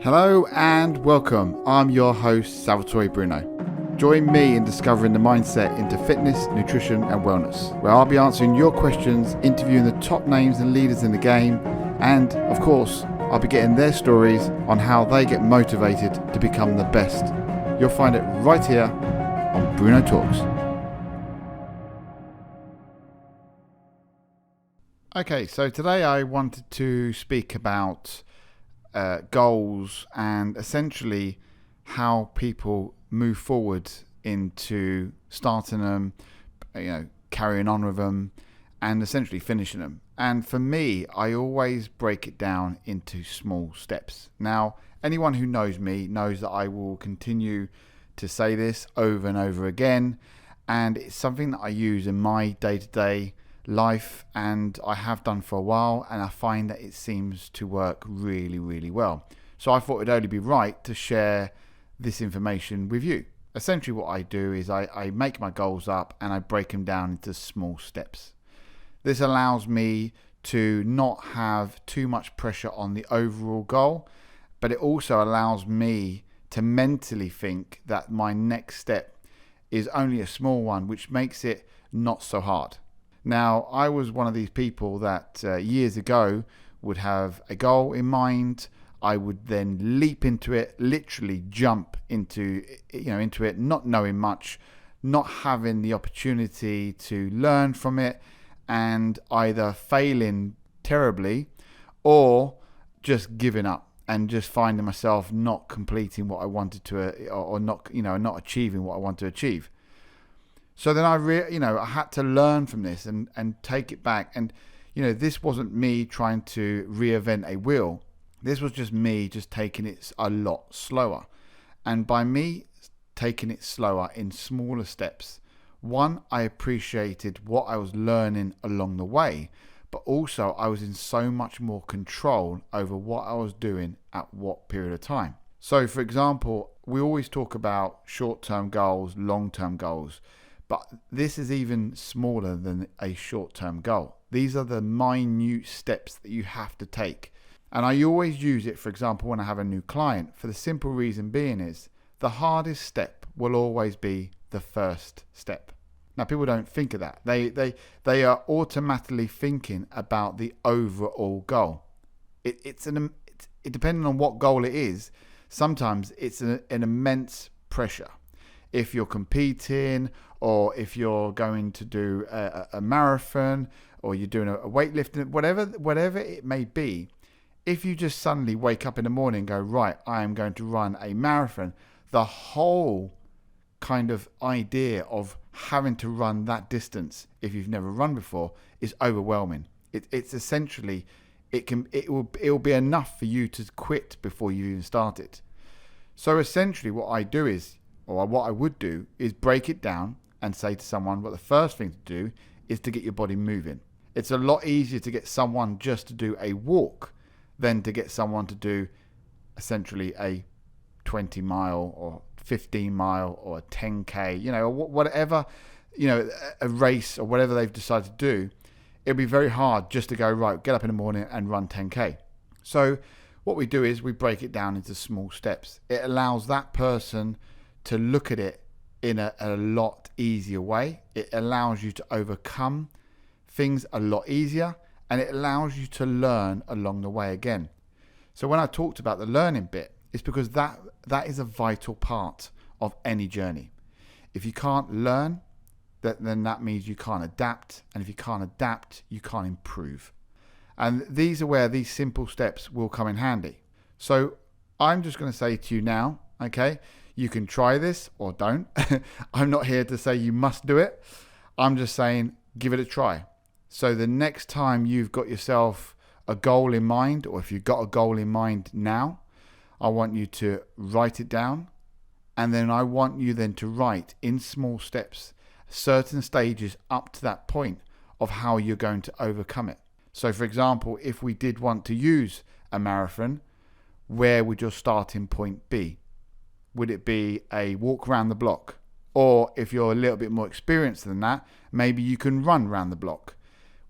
Hello and welcome. I'm your host, Salvatore Bruno. Join me in discovering the mindset into fitness, nutrition and wellness, where I'll be answering your questions, interviewing the top names and leaders in the game, and of course, I'll be getting their stories on how they get motivated to become the best. You'll find it right here on Bruno Talks. Okay, so today I wanted to speak about goals and essentially how people move forward into starting them, carrying on with them and essentially finishing them. And for me, I always break it down into small steps. Now, anyone who knows me knows that I will continue to say this over and over again, and it's something that I use in my day-to-day life, and I have done for a while, and I find that it seems to work really, really well. So I thought it'd only be right to share this information with you. Essentially what I do is I make my goals up and I break them down into small steps. This allows me to not have too much pressure on the overall goal, but it also allows me to mentally think that my next step is only a small one, which makes it not so hard. Now, I was one of these people that years ago would have a goal in mind. I would then leap into it, literally jump into it, not knowing much, not having the opportunity to learn from it, and either failing terribly or just giving up and just finding myself not completing what I wanted to, or not achieving what I want to achieve. So then I had to learn from this and take it back. And, this wasn't me trying to reinvent a wheel. This was just me just taking it a lot slower. And by me taking it slower in smaller steps, one, I appreciated what I was learning along the way, but also I was in so much more control over what I was doing at what period of time. So, for example, we always talk about short-term goals, long-term goals. But this is even smaller than a short-term goal. These are the minute steps that you have to take. And I always use it, for example, when I have a new client, for the simple reason being is the hardest step will always be the first step. Now, people don't think of that. They are automatically thinking about the overall goal. It depending on what goal it is, sometimes it's an immense pressure. If you're competing, or if you're going to do a marathon, or you're doing a weightlifting, whatever it may be, if you just suddenly wake up in the morning and go, right, I am going to run a marathon, the whole kind of idea of having to run that distance, if you've never run before, is overwhelming. It's essentially, it will be enough for you to quit before you even start it. So essentially what I do is, or what I would do, is break it down and say to someone, well, the first thing to do is to get your body moving. It's a lot easier to get someone just to do a walk than to get someone to do essentially a 20 mile or 15 mile or a 10K, or whatever, a race or whatever they've decided to do. It'll be very hard just to go, right, get up in the morning and run 10K. So what we do is we break it down into small steps. It allows that person to look at it in a lot easier way. It allows you to overcome things a lot easier, and it allows you to learn along the way again. So when I talked about the learning bit, it's because that is a vital part of any journey. If you can't learn, then that means you can't adapt, and if you can't adapt, you can't improve. And these are where these simple steps will come in handy. So I'm just going to say to you now, okay, you can try this or don't. I'm not here to say you must do it. I'm just saying give it a try. So the next time you've got yourself a goal in mind, or if you've got a goal in mind now, I want you to write it down. And then I want you then to write in small steps, certain stages up to that point of how you're going to overcome it. So for example, if we did want to use a marathon, where would your starting point be? Would it be a walk around the block? Or if you're a little bit more experienced than that, maybe you can run around the block.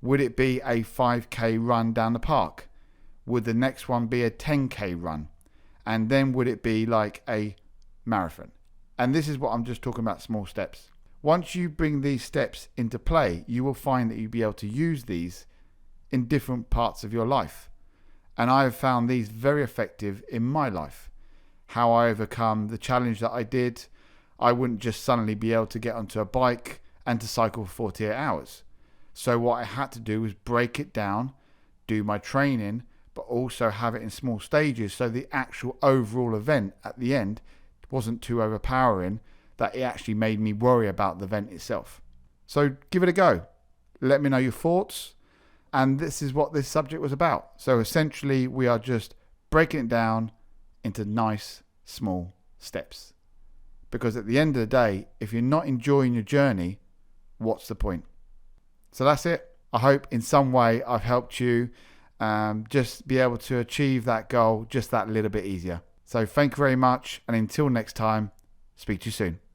Would it be a 5K run down the park? Would the next one be a 10K run? And then would it be like a marathon? And this is what I'm just talking about, small steps. Once you bring these steps into play, you will find that you'll be able to use these in different parts of your life. And I have found these very effective in my life. How I overcome the challenge that I did. I wouldn't just suddenly be able to get onto a bike and to cycle for 48 hours. So what I had to do was break it down, do my training, but also have it in small stages so the actual overall event at the end wasn't too overpowering, that it actually made me worry about the event itself. So give it a go. Let me know your thoughts. And this is what this subject was about. So essentially, we are just breaking it down into nice, small steps. Because at the end of the day, if you're not enjoying your journey, what's the point? So that's it. I hope in some way I've helped you just be able to achieve that goal just that little bit easier. So thank you very much. And until next time, speak to you soon.